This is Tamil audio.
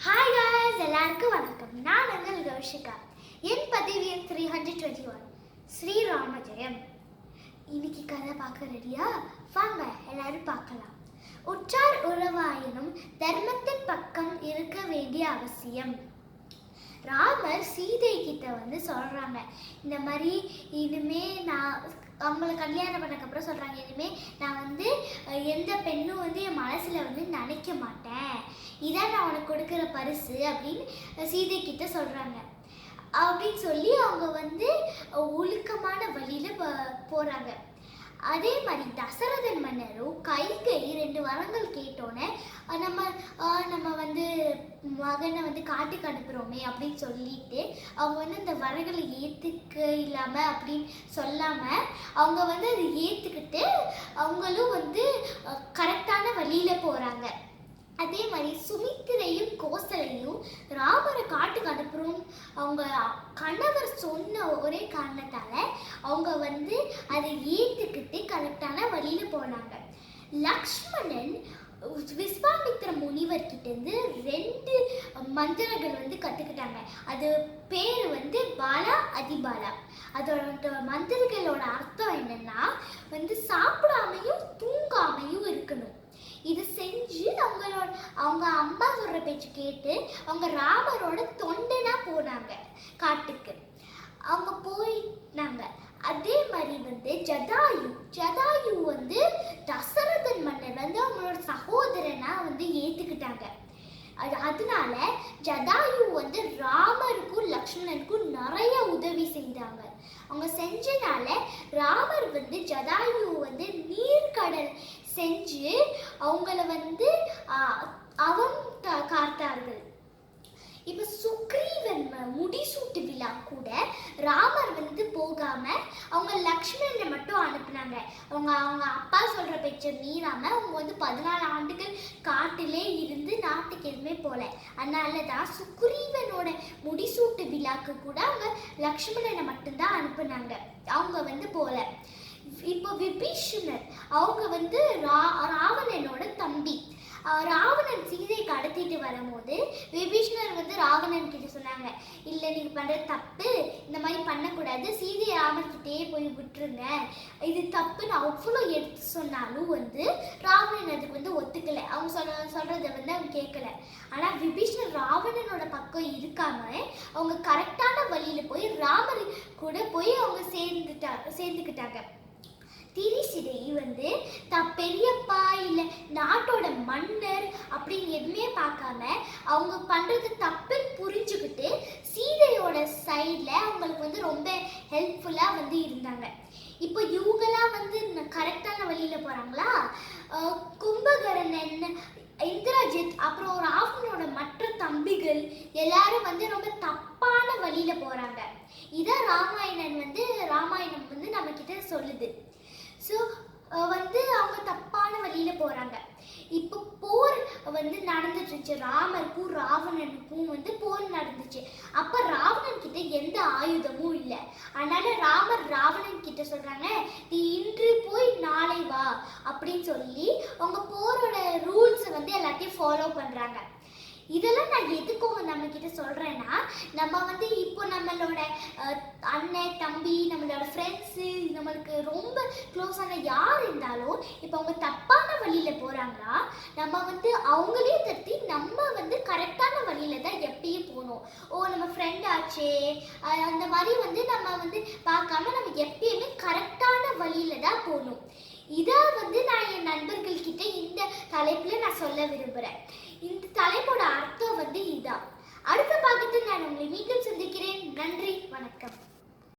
Hi guys, எல்லாருக்கும் வணக்கம். நான் உங்கள் கௌஷிகா. என் பதிவு எண் 321 ஸ்ரீராமஜெயம். இன்னைக்கு கதை பார்க்க ரெடியா? வாங்க எல்லாரும் பார்க்கலாம். உற்றார் உறவாயினும் தர்மத்தின் பக்கம் இருக்க வேண்டிய அவசியம். ராமர் சீதை கிட்ட சொல்றாங்க, இந்த மாதிரி இனிமே நான் அவங்கள கல்யாணம் பண்ணக்கப்புறம் சொல்றாங்க, இனிமே நான் எந்த பெண்ணும் என் மனசுல நினைக்க மாட்டேன், இதான் நான் உனக்கு கொடுக்குற பரிசு அப்படின்னு சீதை கிட்ட சொல்றாங்க. அப்படின்னு சொல்லி அவங்க ஒழுக்கமான வழியில போறாங்க. அதே மாதிரி தசரதன் மன்னரும் கைகை 2 வரங்கள் கேட்டோன்னே நம்ம மகனை காட்டுக்கு அனுப்புகிறோமே அப்படின்னு சொல்லிட்டு அவங்க இந்த வரங்களை ஏற்றுக்க இல்லாமல் அப்படின்னு சொல்லாமல் அவங்க அதை ஏற்றுக்கிட்டு அவங்களும் கரெக்டான வழியில் போகிறாங்க. அதே மாதிரி சுமித்திரையும் கோசலையும் ராமரை காட்டுக்கு அனுப்புறோம் அவங்க கணவர் சொன்ன ஒரே காரணத்தால அவங்க அதை ஏற்றுக்கிட்டு கரெக்டான வழியில போனாங்க. லக்ஷ்மணன் விஸ்வாமித்திர முனிவர் கிட்ட இருந்து 2 மந்திரங்கள் கத்துக்கிட்டாங்க. அது பேரு பாலா அதிபாலா. அதோட மந்திரங்களோட அர்த்தம் என்னன்னா சாப்பிடாமையும் தூங்காமையும் இருக்கணும். இது செஞ்சு அவங்க அம்மா சொல்ற பேச்சு கேட்டு அவங்க ராமரோட தொண்டனா போனாங்க காட்டுக்கு. அவங்க போயிட்டாங்க. அதே மாதிரி ஜடாயு தசரதன் மன்னர் அவங்களோட சகோதரனா ஏத்துக்கிட்டாங்க. அதனால ஜடாயு ராமருக்கும் லக்ஷ்மணனுக்கும் நிறைய உதவி செய்தாங்க. அவங்க செஞ்சனால ராமர் ஜடாயு நீர்க்கடல் செஞ்சு அவங்கள அவன் காத்தார்கள். இப்ப சுக்ரீவன் முடிசூட்டு விழா கூட ராமர் போகாம அவங்க லக்ஷ்மணனை மட்டும் அனுப்புனாங்க. அவங்க அப்பா சொல்ற பேச்ச மீறாம அவங்க 14 ஆண்டுகள் காட்டிலே இருந்து நாட்டுக்கு எதுவுமே போல. அதனாலதான் சுக்ரீவனோட முடிசூட்டு விழாக்கு கூட அவங்க லக்ஷ்மணனை மட்டும்தான் அனுப்புனாங்க. அவங்க போல. இப்போ விபீஷணர் அவங்க ராவணனோட தம்பி. ராவணன் சீதை கடத்திட்டு வரும்போது விபீஷணர் ராவணன் கிட்ட சொன்னாங்க, இல்ல நீங்க பண்ற தப்பு, இந்த மாதிரி பண்ணக்கூடாது, சீதையை ராமர்கிட்டயே போய் விட்டுருங்க, இது தப்புன்னு அவ்வளோ எடுத்து சொன்னாலும் ராவணன் அதுக்கு ஒத்துக்கல. அவங்க சொல்றதை அவங்க கேட்கல. ஆனா விபீஷணர் ராவணனோட பக்கம் இருக்காம அவங்க கரெக்டான வழியில போய் ராமர் கூட போய் அவங்க சேர்ந்துக்கிட்டாங்க. திரிசிதை பெரியப்பா இல்ல நாட்டோட மன்னர் அப்படின்னு எதுவுமே பார்க்காம அவங்க பண்றது தப்புன்னு புரிஞ்சுக்கிட்டு சீதையோட சைட்ல அவங்களுக்கு ரொம்ப ஹெல்ப்ஃபுல்லா இருந்தாங்க. இப்போ இவங்கெல்லாம் கரெக்டான வழியில போறாங்களா? கும்பகர்ணன், இந்திரஜித், அப்புறம் ராவணனோட மற்ற தம்பிகள் எல்லாரும் ரொம்ப தப்பான வழியில போறாங்க. இதான் ராமாயணம் நம்ம கிட்ட சொல்லுது. ஸோ அவங்க தப்பான வழியில போறாங்க. இப்போ போர் நடந்துட்டு இருந்துச்சு. ராமருக்கும் ராவணனுக்கும் போர் நடந்துச்சு. அப்ப ராவணன் கிட்ட எந்த ஆயுதமும் இல்லை. அதனால ராமர் ராவணன் கிட்ட சொல்றாங்க, நீ இன்று போய் நாளை வா அப்படின்னு சொல்லி அவங்க போரோட ரூல்ஸ் எல்லாத்தையும் ஃபாலோ பண்றாங்க. இதெல்லாம் நான் எதுக்கும் நம்ம கிட்ட சொல்றேன்னா, நம்ம இப்போ நம்மளோட அண்ணன் தம்பி, நம்மளோட ஃப்ரெண்ட்ஸு, நம்மளுக்கு ரொம்ப க்ளோஸான யார் இருந்தாலும் இப்போ அவங்க தப்பான வழியில போறாங்களா, நம்ம அவங்களே தட்டி நம்ம கரெக்டான வழியில தான் எப்பயும் போகணும். நம்ம ஃப்ரெண்ட் ஆச்சே அந்த மாதிரி நம்ம பார்க்காம நம்ம எப்பயுமே கரெக்டான வழியில தான் போகணும். இதை நான் என் நண்பர்கள் கிட்ட இந்த தலைப்புல நான் சொல்ல விரும்புறேன். இந்த தலைப்போட அர்த்தம் இதான். அடுத்த பாகத்தில் நான் உங்களை மீண்டும் சந்திக்கிறேன். நன்றி, வணக்கம்.